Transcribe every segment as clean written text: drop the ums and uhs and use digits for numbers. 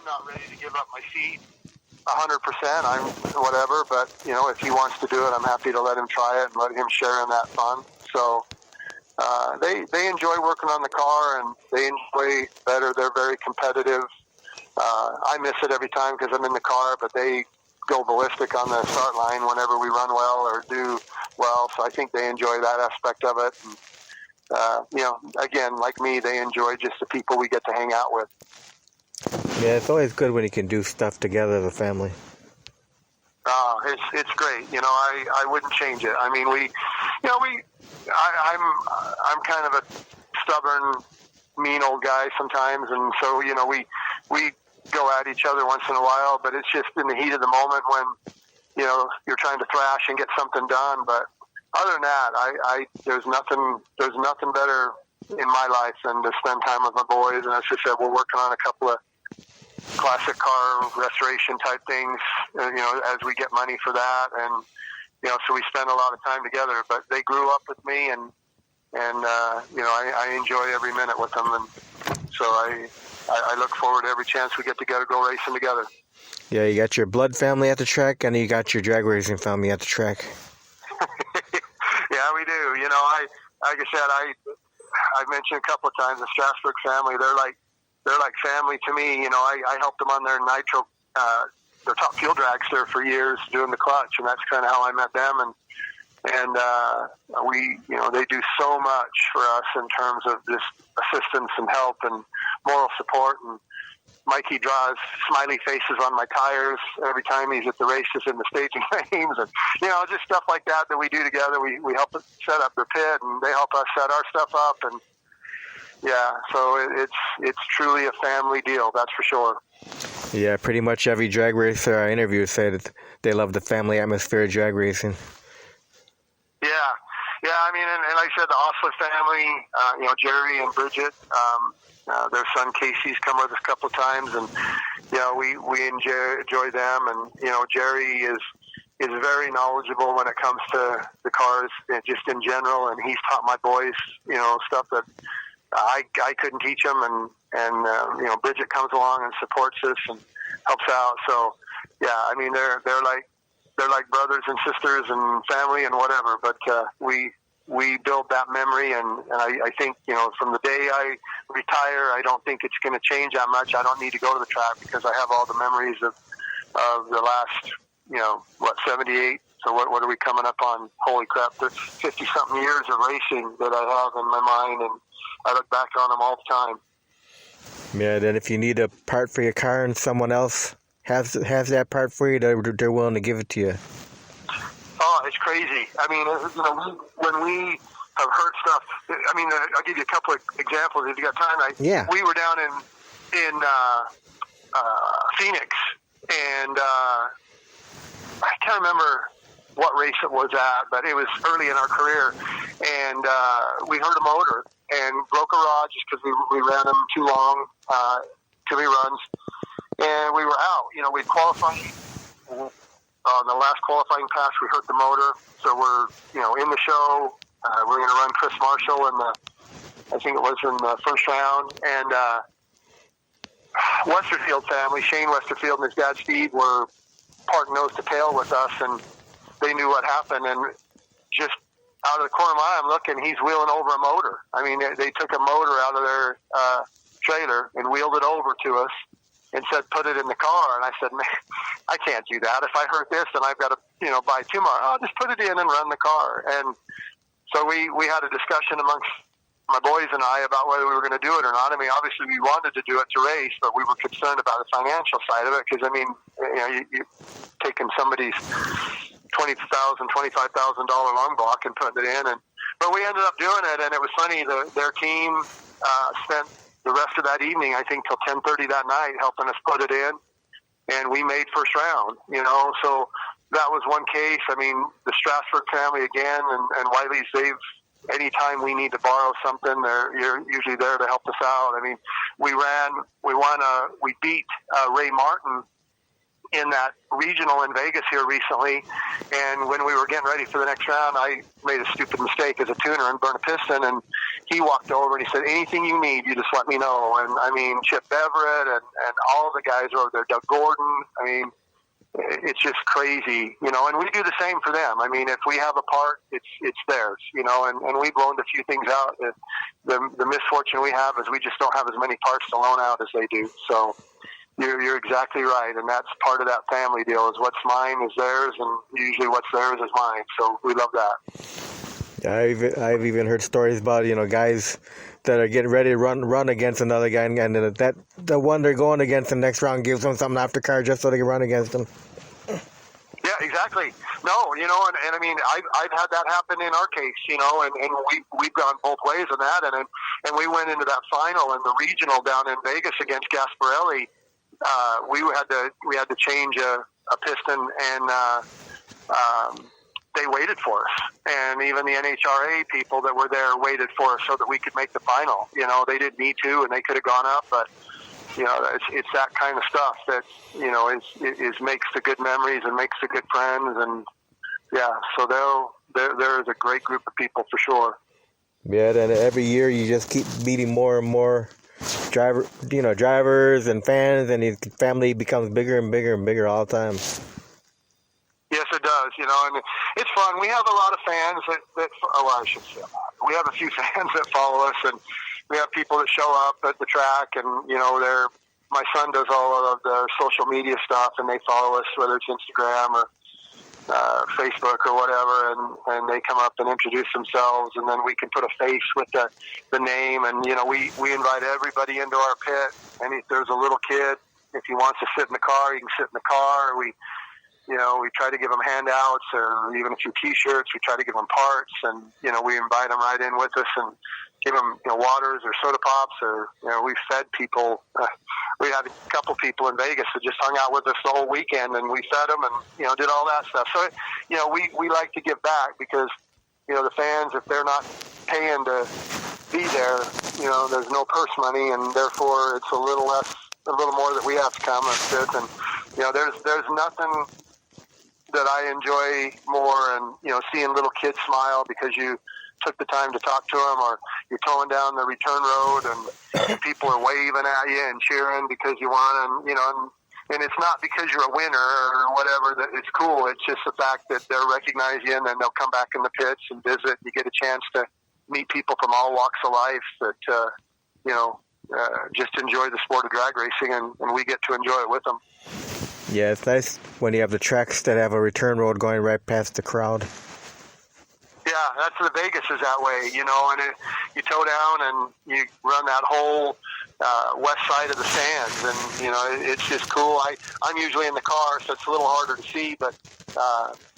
not ready to give up my seat 100%. I'm whatever, but if he wants to do it, I'm happy to let him try it and let him share in that fun. So they enjoy working on the car, and they enjoy better. They're very competitive. I miss it every time because I'm in the car, but they go ballistic on the start line whenever we run well or do well. So I think they enjoy that aspect of it. And, again, like me, they enjoy just the people we get to hang out with. Yeah, it's always good when you can do stuff together as a family. It's great. I wouldn't change it. I mean, I'm kind of a stubborn, mean old guy sometimes, and so we go at each other once in a while, but it's just in the heat of the moment when you're trying to thrash and get something done. But other than that, there's nothing better in my life than to spend time with my boys. And as I said, we're working on a couple of classic car restoration type things, as we get money for that, and so we spend a lot of time together. But they grew up with me, and I enjoy every minute with them, and so I look forward to every chance we get together, go racing together. Yeah, you got your blood family at the track, and you got your drag racing family at the track. Yeah, we do. Like I said, I've mentioned a couple of times the Strasburg family. They're like family to me. I helped them on their nitro, their top fuel dragster for years doing the clutch, and that's kind of how I met them. And we, they do so much for us in terms of just assistance and help and moral support. And Mikey draws smiley faces on my tires every time he's at the races in the staging games, and just stuff like that we do together. We help set up their pit, and they help us set our stuff up, and yeah, so it's truly a family deal, that's for sure. Yeah, pretty much every drag racer I interviewed said that they love the family atmosphere of drag racing. Yeah. I mean, and like I said, the Osler family, Jerry and Bridget, their son Casey's come with us a couple of times, and we enjoy them. And Jerry is very knowledgeable when it comes to the cars, just in general, and he's taught my boys stuff that I couldn't teach them, and Bridget comes along and supports us and helps out. So yeah, I mean they're like brothers and sisters and family and whatever. But we build that memory, and I think from the day I retire, I don't think it's going to change that much. I don't need to go to the track because I have all the memories of the last 78. So what are we coming up on? Holy crap, there's 50-something years of racing that I have in my mind, and I look back on them all the time. Yeah, then if you need a part for your car and someone else has that part for you, they're willing to give it to you. Oh, it's crazy. I mean, when we have heard stuff, I mean, I'll give you a couple of examples if you got time. Yeah. We were down in Phoenix, and I can't remember what race it was at, but it was early in our career, and we heard a motor and broke a rod just because we ran them too long, too many runs, and we were out. We'd qualified on the last qualifying pass. We hurt the motor, so we're in the show. We're going to run Chris Marshall I think it was in the first round, and Westerfield family, Shane Westerfield and his dad Steve, were parked nose to tail with us, and they knew what happened, and just out of the corner of my eye, I'm looking, he's wheeling over a motor. I mean, they took a motor out of their trailer and wheeled it over to us and said, put it in the car. And I said, man, I can't do that. If I hurt this, then I've got to, buy two more. Oh, just put it in and run the car. And so we had a discussion amongst my boys and I about whether we were going to do it or not. I mean, obviously we wanted to do it to race, but we were concerned about the financial side of it because, I mean, you're taking somebody's $20,000, $25,000 long block and putting it in. But we ended up doing it, and it was funny. Their team spent the rest of that evening, I think, till 10:30 that night, helping us put it in, and we made first round. So that was one case. I mean, the Strasburg family again, and Wiley's, anytime we need to borrow something, you're usually there to help us out. I mean, we beat Ray Martin in that regional in Vegas here recently, and when we were getting ready for the next round, I made a stupid mistake as a tuner and burned a piston, and he walked over and he said, anything you need, you just let me know. And I mean, Chip Everett and all the guys over there, Doug Gordon. I mean, it's just crazy, you know, and we do the same for them. I mean, if we have a part, it's theirs, you know, and we've loaned a few things out. The misfortune we have is we just don't have as many parts to loan out as they do. So you're exactly right, and that's part of that family deal, is what's mine is theirs, and usually what's theirs is mine. So we love that. Yeah, I've even heard stories about, you know, guys that are getting ready to run against another guy, and that the one they're going against the next round gives them something after car just so they can run against them. Yeah, exactly. No, you know, and I mean, I've had that happen in our case, you know, and we've gone both ways on that, and we went into that final in the regional down in Vegas against Gasparelli. We had to change a piston, and they waited for us, and even the NHRA people that were there waited for us so that we could make the final. You know, they didn't need to, and they could have gone up, but you know, it's that kind of stuff that, you know, is makes the good memories and makes the good friends, and yeah, so there's a great group of people for sure. Yeah, and every year you just keep meeting more and more drivers and fans, and his family becomes bigger and bigger and bigger all the time. Yes, it does, you know, and it's fun. We have a lot of fans I should say, we have a few fans that follow us, and we have people that show up at the track, and, you know, my son does all of the social media stuff, and they follow us, whether it's Instagram or Facebook or whatever, and they come up and introduce themselves, and then we can put a face with the name, and, you know, we invite everybody into our pit, and if there's a little kid, if he wants to sit in the car, he can sit in the car. We try to give them handouts or even a few T-shirts. We try to give them parts, and, you know, we invite them right in with us and give them, you know, waters or soda pops, or, you know, we've fed people. We had a couple people in Vegas that just hung out with us the whole weekend, and we fed them and, you know, did all that stuff. So, you know, we like to give back because, you know, the fans, if they're not paying to be there, you know, there's no purse money, and therefore it's a little more that we have to come with. And, you know, there's nothing that I enjoy more, and, you know, seeing little kids smile because you took the time to talk to them, or you're towing down the return road and people are waving at you and cheering because you won, and, you know, and it's not because you're a winner or whatever that it's cool. It's just the fact that they'll recognize you, and then they'll come back in the pits and visit. You get a chance to meet people from all walks of life that, you know, just enjoy the sport of drag racing, and we get to enjoy it with them. Yeah, it's nice when you have the tracks that have a return road going right past the crowd. Yeah, that's the Vegas is that way, you know, and you tow down and you run that whole west side of the sands, and, you know, it's just cool. I'm usually in the car, so it's a little harder to see, but,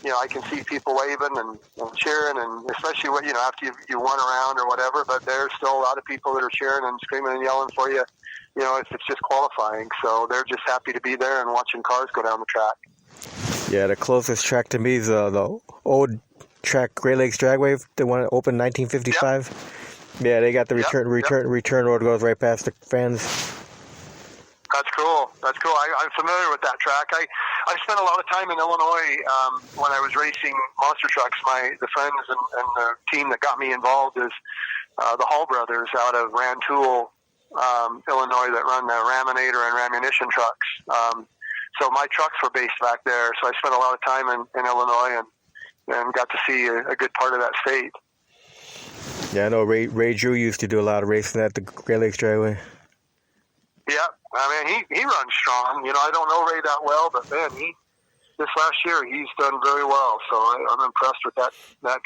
you know, I can see people waving and cheering, and especially, you know, after you won around or whatever, but there's still a lot of people that are cheering and screaming and yelling for you, you know, if it's just qualifying. So they're just happy to be there and watching cars go down the track. Yeah, the closest track to me is the old track, Great Lakes Dragway, the one that opened in 1955. Yep. Yeah, they got the return road goes right past the fans. That's cool. I'm familiar with that track. I spent a lot of time in Illinois when I was racing monster trucks. The friends and the team that got me involved is the Hall brothers out of Rantoul, Illinois, that run the Raminator and Ramunition trucks. So my trucks were based back there. So I spent a lot of time in Illinois and got to see a good part of that state. Yeah, I know Ray Drew used to do a lot of racing at the Great Lakes Dragway. Yeah, I mean, he runs strong. You know, I don't know Ray that well, but man, this last year he's done very well. So I'm impressed with that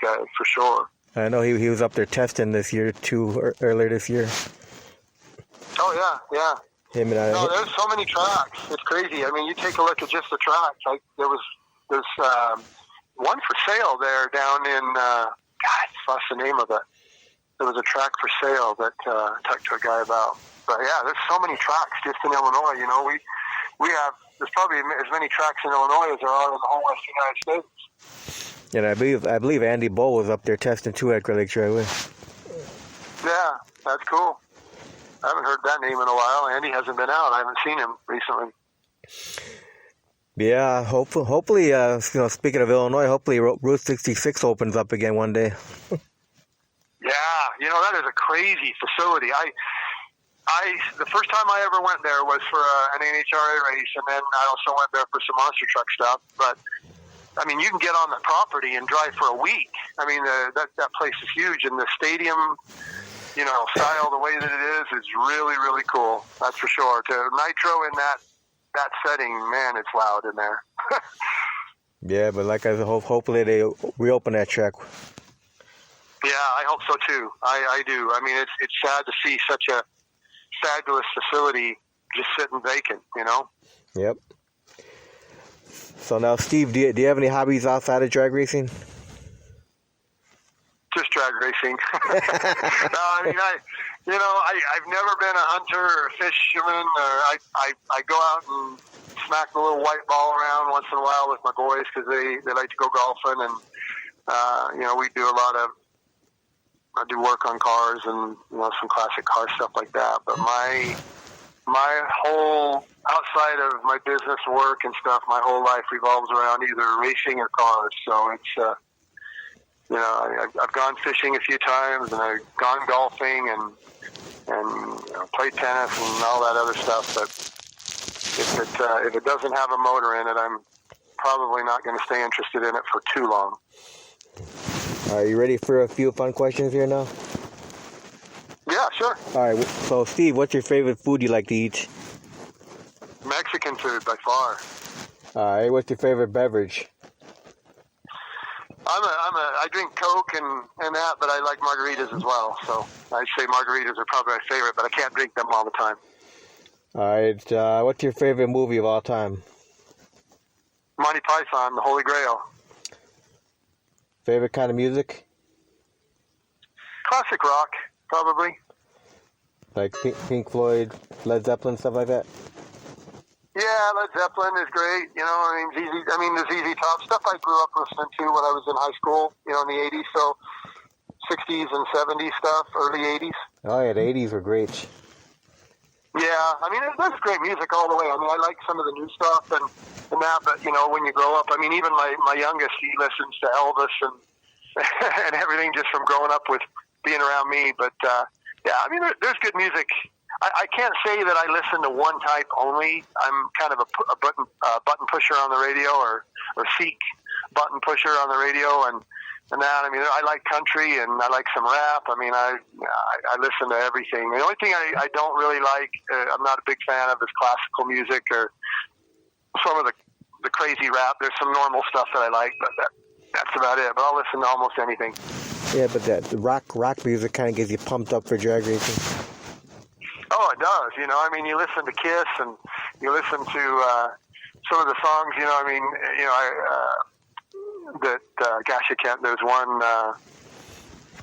guy for sure. I know he was up there testing this year too, earlier this year. Oh yeah. No, there's so many tracks. It's crazy. I mean, you take a look at just the tracks. Like there's one for sale there down in what's the name of it? There was a track for sale that I talked to a guy about. But yeah, there's so many tracks just in Illinois. You know, there's probably as many tracks in Illinois as there are in the whole Western United States. And I believe Andy Bull was up there testing too at Great Lakes Dragway. Yeah, that's cool. I haven't heard that name in a while. Andy hasn't been out. I haven't seen him recently. Yeah, hopefully, you know, speaking of Illinois, hopefully Route 66 opens up again one day. Yeah, that is a crazy facility. The first time I ever went there was for an NHRA race, and then I also went there for some monster truck stuff. But I mean, you can get on the property and drive for a week. I mean, that place is huge, and the stadium, style the way that it is really, really cool. That's for sure. To nitro in that setting, man, it's loud in there. Yeah, but like I said, hopefully they reopen that track. Yeah, I hope so too. I do. I mean, it's sad to see such a fabulous facility just sitting vacant. Yep. So now, Steve, do you have any hobbies outside of drag racing? Just drag racing. No, I mean, I've never been a hunter or a fisherman. Or I go out and smack the little white ball around once in a while with my boys because they like to go golfing, and we do a lot of. I do work on cars and some classic car stuff like that. But my whole outside of my business work and stuff, my whole life revolves around either racing or cars. So it's I've gone fishing a few times, and I've gone golfing and played tennis and all that other stuff. But if it doesn't have a motor in it, I'm probably not going to stay interested in it for too long. Are you ready for a few fun questions here now? Yeah, sure. All right. So, Steve, what's your favorite food you like to eat? Mexican food, by far. All right. What's your favorite beverage? I drink Coke and that, but I like margaritas as well. So I'd say margaritas are probably my favorite, but I can't drink them all the time. All right. What's your favorite movie of all time? Monty Python, The Holy Grail. Favorite kind of music? Classic rock, probably. Like Pink Floyd, Led Zeppelin, stuff like that? Yeah, Led Zeppelin is great. The ZZ Top stuff I grew up listening to when I was in high school, in the 80s. So 60s and 70s stuff, early 80s. Oh, yeah, the 80s were great. Yeah, that's great music all the way. I like some of the new stuff and that, but, when you grow up, even my youngest, he listens to Elvis and and everything just from growing up with being around me. But, there's good music. I can't say that I listen to one type only. I'm kind of a button pusher on the radio or seek button pusher on the radio and that. I like country and I like some rap. I listen to everything. The only thing I don't really like, I'm not a big fan of, is classical music or some of the crazy rap. There's some normal stuff that I like, but that's about it. But I'll listen to almost anything. Yeah, but the rock music kind of gets you pumped up for drag racing. Oh, it does. You listen to Kiss and you listen to some of the songs. I can't. There's one.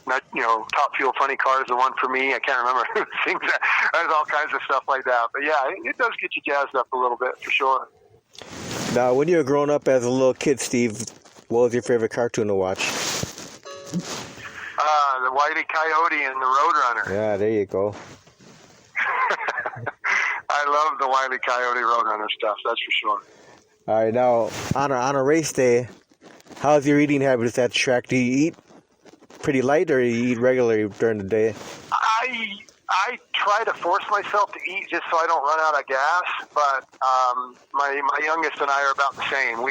Top Fuel Funny Car is the one for me. I can't remember who sings that. There's all kinds of stuff like that. But yeah, it does get you jazzed up a little bit for sure. Now, when you were growing up as a little kid, Steve, what was your favorite cartoon to watch? The Wile E. Coyote and the Roadrunner. Yeah, there you go. I love the Wile E. Coyote Roadrunner stuff, that's for sure. All right, now, on a race day, how's your eating habits at the track? Do you eat pretty light or you eat regularly during the day? I try to force myself to eat just so I don't run out of gas, but my youngest and I are about the same.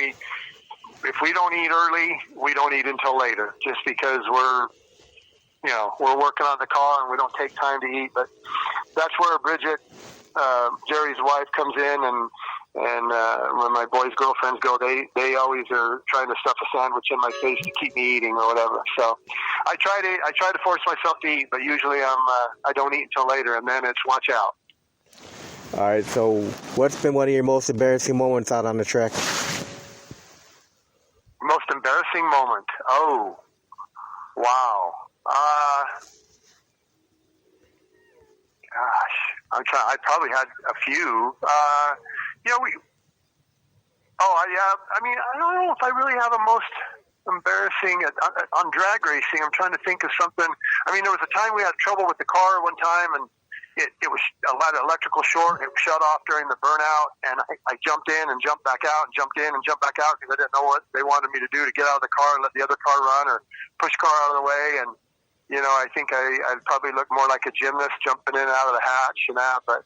If we don't eat early, we don't eat until later, just because we're working on the car and we don't take time to eat. But that's where Bridget, Jerry's wife, comes in, and when my boys' girlfriends go, they always are trying to stuff a sandwich in my face to keep me eating or whatever. So I try to force myself to eat, but usually I don't eat until later, and then it's watch out. All right. So what's been one of your most embarrassing moments out on the track? Most embarrassing moment? Oh, wow. Gosh, I probably had a few. I don't know if I really have a most embarrassing on drag racing. I'm trying to think of something. There was a time we had trouble with the car one time, and it was a lot of electrical short. It shut off during the burnout, and I jumped in and jumped back out and jumped in and jumped back out because I didn't know what they wanted me to do to get out of the car and let the other car run or push car out of the way. And I think I'd probably look more like a gymnast jumping in and out of the hatch and that, but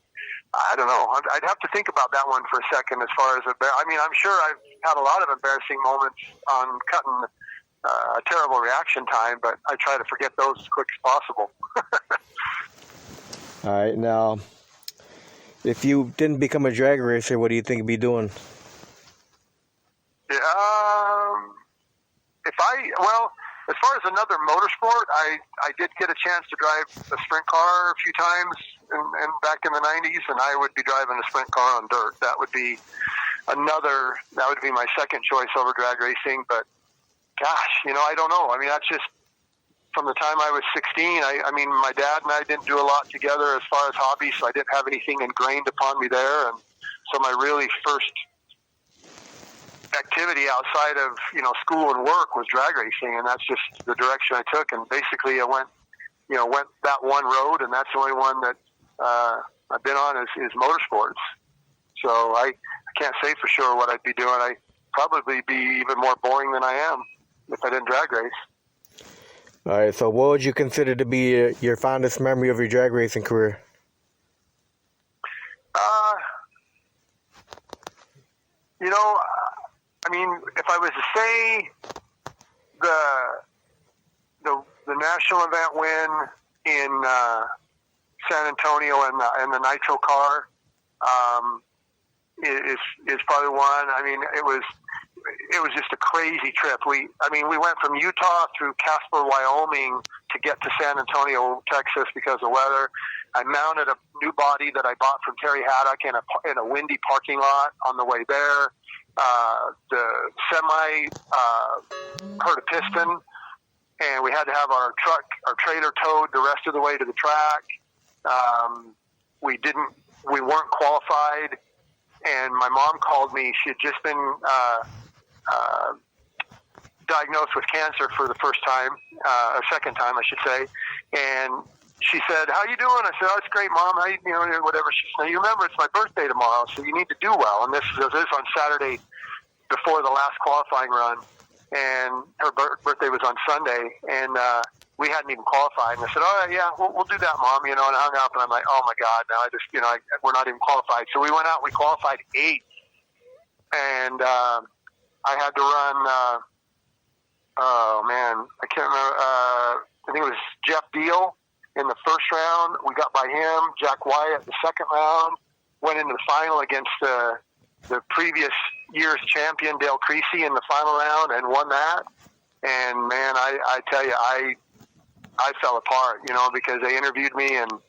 I don't know. I'd have to think about that one for a second as far as, I'm sure I've had a lot of embarrassing moments on cutting a terrible reaction time, but I try to forget those as quick as possible. All right, now, if you didn't become a drag racer, what do you think you'd be doing? As far as another motorsport, I did get a chance to drive a sprint car a few times and back in the 90s, and I would be driving a sprint car on dirt. That would be my second choice over drag racing, but gosh, I don't know. That's just from the time I was 16. My dad and I didn't do a lot together as far as hobbies, so I didn't have anything ingrained upon me there, and so my really first activity outside of school and work was drag racing, and that's just the direction I took. And basically, I went that one road, and that's the only one that I've been on is motorsports. So I can't say for sure what I'd be doing. I'd probably be even more boring than I am if I didn't drag race. All right. So, what would you consider to be your fondest memory of your drag racing career? If I was to say the national event win in San Antonio and the Nitro car is probably one. It was just a crazy trip. We went from Utah through Casper, Wyoming to get to San Antonio, Texas because of weather. I mounted a new body that I bought from Terry Haddock in a windy parking lot on the way there. The semi hurt a piston, and we had to have our trailer towed the rest of the way to the track. We weren't qualified, and my mom called me. She had just been diagnosed with cancer for the second time, I should say, and she said, "How you doing?" I said, "Oh, it's great, Mom. How you, whatever." She said, "You remember, it's my birthday tomorrow, so you need to do well." And this on Saturday before the last qualifying run, and her birthday was on Sunday, and we hadn't even qualified. And I said, "All right, yeah, we'll do that, Mom." And I hung up, and I'm like, "Oh my God, now we're not even qualified." So we went out, we qualified 8th, and I had to run. I can't remember. I think it was Jeff Deal in the first round. We got by him. Jack Wyatt the second round. Went into the final against the previous year's champion Dale Creasy in the final round and won that. And man, I tell you, I fell apart, because they interviewed me and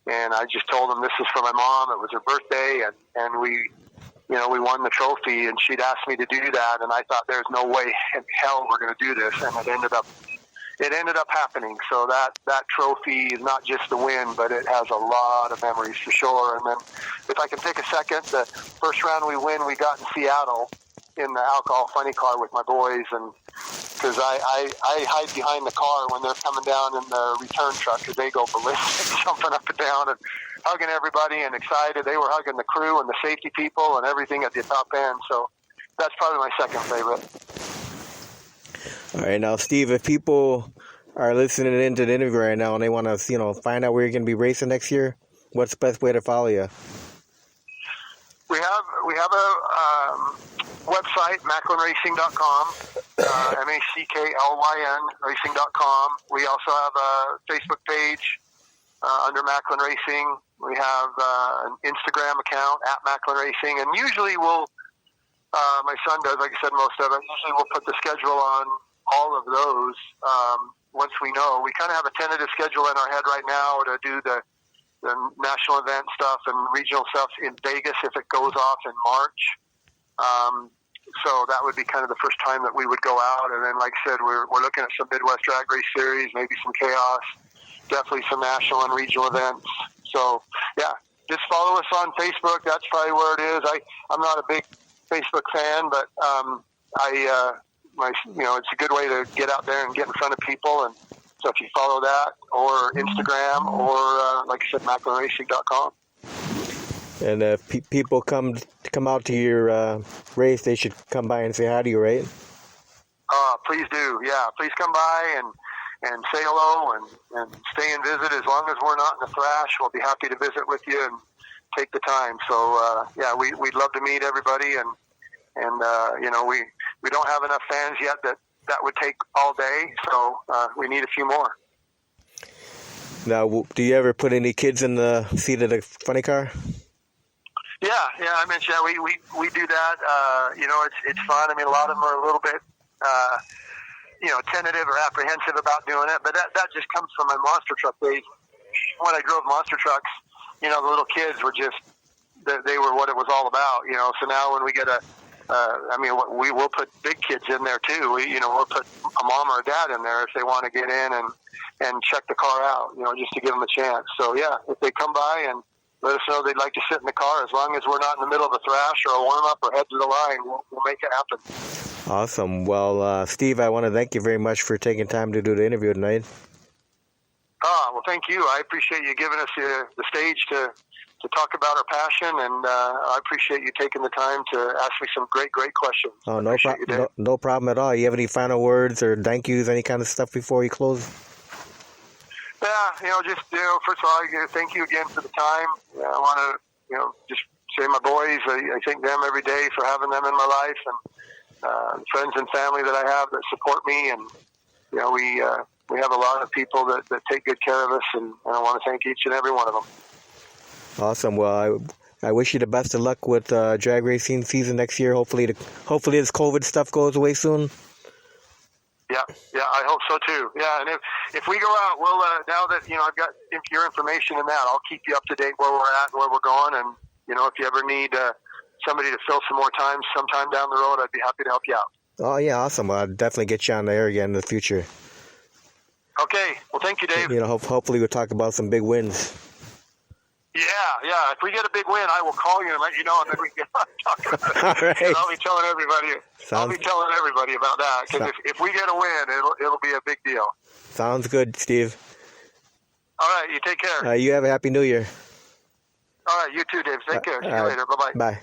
I just told them this is for my mom. It was her birthday, and we won the trophy, and she'd asked me to do that, and I thought there's no way in hell we're going to do this, and it ended up happening. So that trophy is not just the win, but it has a lot of memories for sure. And then if I can take a second, the first round we got in Seattle in the alcohol funny car with my boys, and because I hide behind the car when they're coming down in the return truck because they go ballistic, jumping up and down and hugging everybody and excited. They were hugging the crew and the safety people and everything at the top end. So that's probably my second favorite. All right, now, Steve, if people are listening into the interview right now and they want to, find out where you're going to be racing next year, what's the best way to follow you? We have a website, macklynracing.com, MACKLYN racing.com. We also have a Facebook page under Mackyn Racing. We have an Instagram account at Mackyn Racing, and usually my son does, like I said, most of it. Usually we'll put the schedule on all of those once we know. We kind of have a tentative schedule in our head right now to do the national event stuff and regional stuff in Vegas if it goes off in March. So that would be kind of the first time that we would go out. And then, like I said, we're looking at some Midwest Drag Race Series, maybe some Chaos, definitely some national and regional events. So, yeah, just follow us on Facebook. That's probably where it is. I'm not a big Facebook fan, but it's a good way to get out there and get in front of people. And so if you follow that, or Instagram, or like I said, macklynracing.com. And if people come out to your race, they should come by and say hi to you, right? Please do. Yeah, please come by. And and say hello and stay and visit. As long as we're not in the thrash, we'll be happy to visit with you and take the time. So, we'd love to meet everybody. And we don't have enough fans yet that would take all day. So we need a few more. Now, do you ever put any kids in the seat of the funny car? Yeah, I mentioned that. We do that. It's fun. I mean, a lot of them are a little bit, tentative or apprehensive about doing it, but that just comes from my monster truck days. When I drove monster trucks, the little kids were just, they were what it was all about, So now when we get we will put big kids in there too. We'll put a mom or a dad in there if they want to get in and check the car out, just to give them a chance. So yeah, if they come by and let us know they'd like to sit in the car, as long as we're not in the middle of a thrash or a warm-up or head to the line, we'll make it happen. Awesome. Well, Steve, I want to thank you very much for taking time to do the interview tonight. Well, thank you. I appreciate you giving us the stage to talk about our passion, and I appreciate you taking the time to ask me some great questions. Oh, no problem at all. You have any final words or thank yous, any kind of stuff before you close? Yeah, first of all, thank you again for the time. I want to, just say my boys, I thank them every day for having them in my life, and friends and family that I have that support me. And, we have a lot of people that take good care of us, and I want to thank each and every one of them. Awesome. Well, I wish you the best of luck with drag racing season next year. Hopefully this COVID stuff goes away soon. Yeah, I hope so too. Yeah, and if we go out, we'll now that I've got your information in that, I'll keep you up to date where we're at and where we're going. And if you ever need somebody to fill some more time sometime down the road, I'd be happy to help you out. Oh yeah, awesome. I'll definitely get you on the air again in the future. Okay. Well, thank you, Dave. Hopefully we'll talk about some big wins. Yeah. If we get a big win, I will call you and let you know, and then we can talk about it. All right. I'll be telling everybody about that, because if we get a win, it'll be a big deal. Sounds good, Steve. All right. You take care. You have a happy New Year. All right. You too, Dave. Take care. See you later. Bye-bye. Bye.